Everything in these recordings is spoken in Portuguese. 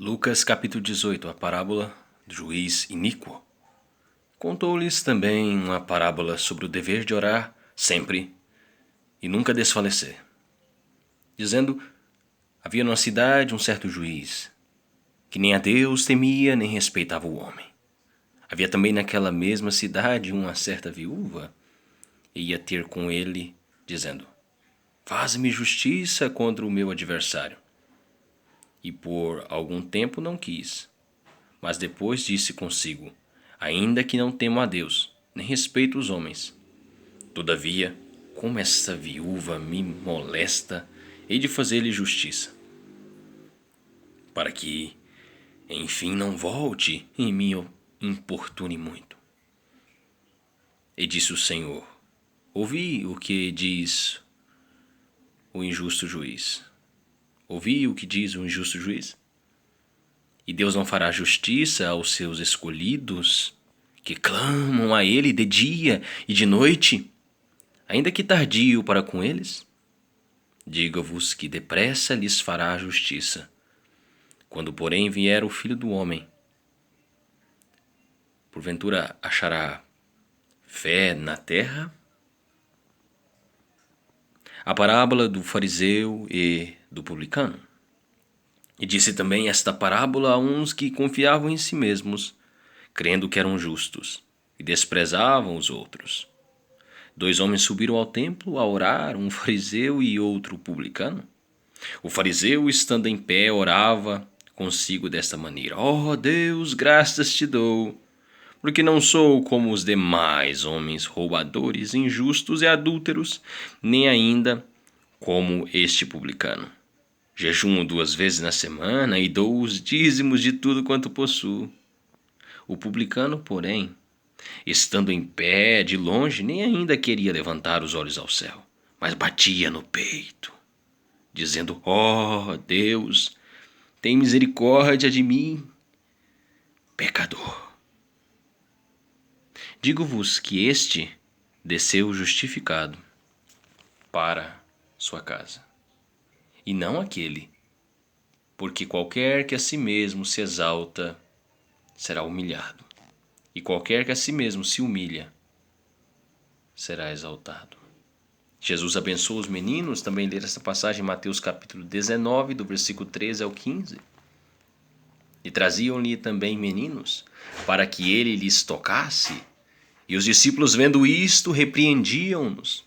Lucas capítulo 18, a parábola do juiz iníquo. Contou-lhes também uma parábola sobre o dever de orar sempre e nunca desfalecer, dizendo: havia numa cidade um certo juiz, que nem a Deus temia nem respeitava o homem. Havia também naquela mesma cidade uma certa viúva, e ia ter com ele, dizendo: faz-me justiça contra o meu adversário. E por algum tempo não quis. Mas depois disse consigo: ainda que não temo a Deus, nem respeito os homens, todavia, como essa viúva me molesta, hei de fazer-lhe justiça, para que, enfim, não volte e me importune muito. E disse o Senhor: ouvi o que diz o injusto juiz. Ouvi o que diz o injusto juiz? E Deus não fará justiça aos seus escolhidos, que clamam a Ele de dia e de noite, ainda que tardio para com eles? Digo-vos que depressa lhes fará justiça. Quando, porém, vier o Filho do Homem, porventura achará fé na terra? A parábola do fariseu e do publicano. E disse também esta parábola a uns que confiavam em si mesmos, crendo que eram justos, e desprezavam os outros. 2 homens subiram ao templo a orar, um fariseu e outro publicano. O fariseu, estando em pé, orava consigo desta maneira: ó Deus, graças te dou, porque não sou como os demais homens roubadores, injustos e adúlteros, nem ainda como este publicano. Jejuo 2 vezes na semana e dou os dízimos de tudo quanto possuo. O publicano, porém, estando em pé de longe, nem ainda queria levantar os olhos ao céu, mas batia no peito, dizendo: ó Deus, tem misericórdia de mim, pecador. Digo-vos que este desceu justificado para sua casa, e não aquele, porque qualquer que a si mesmo se exalta será humilhado, e qualquer que a si mesmo se humilha será exaltado. Jesus abençoa os meninos. Também ler essa passagem em Mateus capítulo 19, do versículo 13 ao 15. E traziam-lhe também meninos, para que ele lhes tocasse. E os discípulos, vendo isto, repreendiam-nos.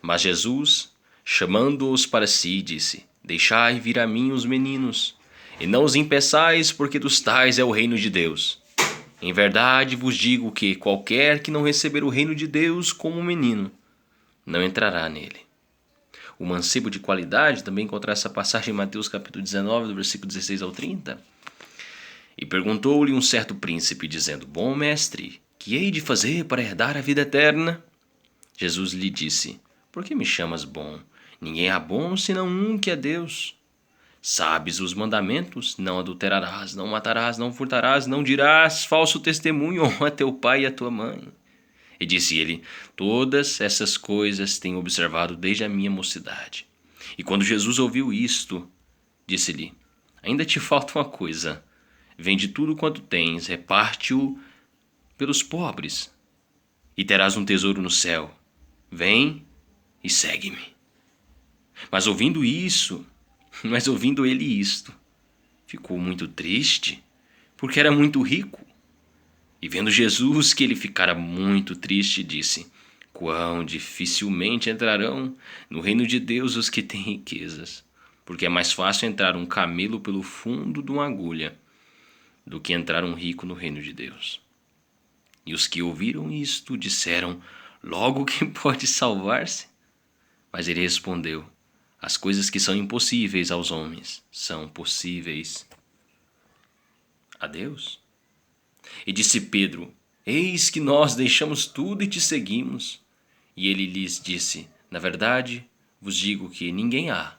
Mas Jesus, chamando-os para si, disse: deixai vir a mim os meninos, e não os impeçais, porque dos tais é o reino de Deus. Em verdade vos digo que qualquer que não receber o reino de Deus como um menino, não entrará nele. O mancebo de qualidade também encontra essa passagem em Mateus capítulo 19, do versículo 16 ao 30. E perguntou-lhe um certo príncipe, dizendo: bom mestre, que hei de fazer para herdar a vida eterna? Jesus lhe disse: por que me chamas bom? Ninguém há bom senão um, que é Deus. Sabes os mandamentos: não adulterarás, não matarás, não furtarás, não dirás falso testemunho, honra a teu pai e a tua mãe. E disse ele: todas essas coisas tenho observado desde a minha mocidade. E quando Jesus ouviu isto, disse-lhe: ainda te falta uma coisa. Vende tudo quanto tens, reparte-o pelos pobres, e terás um tesouro no céu. Vem e segue-me. Mas ouvindo ele isto, ficou muito triste, porque era muito rico. E vendo Jesus que ele ficara muito triste, disse: quão dificilmente entrarão no reino de Deus os que têm riquezas, porque é mais fácil entrar um camelo pelo fundo de uma agulha do que entrar um rico no reino de Deus. E os que ouviram isto disseram: logo quem pode salvar-se? Mas ele respondeu: as coisas que são impossíveis aos homens são possíveis a Deus. E disse Pedro: eis que nós deixamos tudo e te seguimos. E ele lhes disse: na verdade vos digo que ninguém há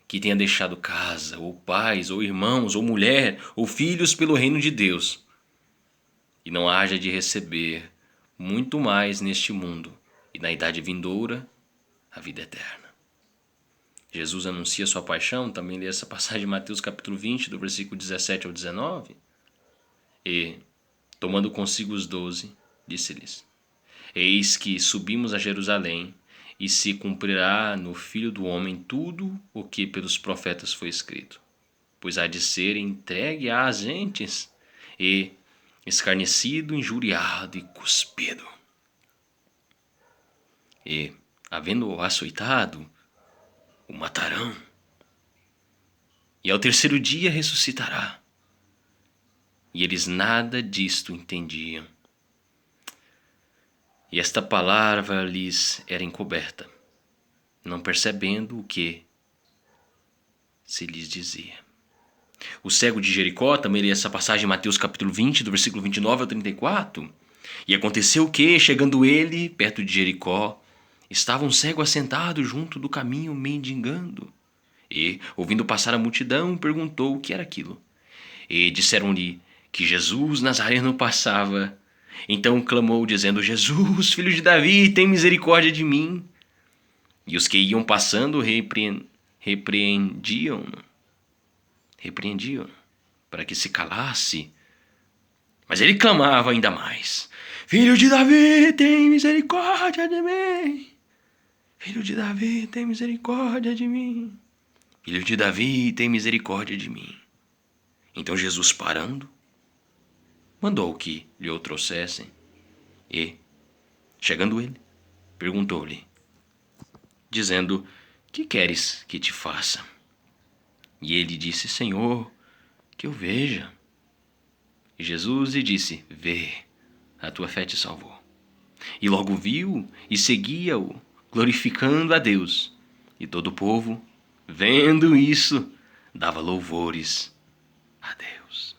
que tenha deixado casa, ou pais, ou irmãos, ou mulher, ou filhos pelo reino de Deus, e não haja de receber muito mais neste mundo, e na idade vindoura a vida eterna. Jesus anuncia sua paixão, também lê essa passagem de Mateus capítulo 20, do versículo 17 ao 19. E, tomando consigo os 12, disse-lhes: Eis que subimos a Jerusalém, e se cumprirá no Filho do Homem tudo o que pelos profetas foi escrito. Pois há de ser entregue às gentes, e escarnecido, injuriado e cuspido. E, havendo-o açoitado, o matarão. E ao terceiro dia ressuscitará. E eles nada disto entendiam. E esta palavra lhes era encoberta, não percebendo o que se lhes dizia. O cego de Jericó, também lê essa passagem em Mateus capítulo 20, do versículo 29 ao 34. E aconteceu que, chegando ele perto de Jericó, estava um cego assentado junto do caminho mendigando. E, ouvindo passar a multidão, perguntou o que era aquilo. E disseram-lhe que Jesus Nazareno passava. Então clamou, dizendo: Jesus, filho de Davi, tem misericórdia de mim. E os que iam passando repreendiam-no, para que se calasse. Mas ele clamava ainda mais: Filho de Davi, tem misericórdia de mim. Filho de Davi, tem misericórdia de mim. Filho de Davi, tem misericórdia de mim. Então Jesus, parando, mandou que lhe o trouxessem. E, chegando ele, perguntou-lhe, dizendo: Que queres que te faça? E ele disse: Senhor, que eu veja. E Jesus lhe disse: Vê, a tua fé te salvou. E logo viu e seguia-o, glorificando a Deus. E todo o povo, vendo isso, dava louvores a Deus.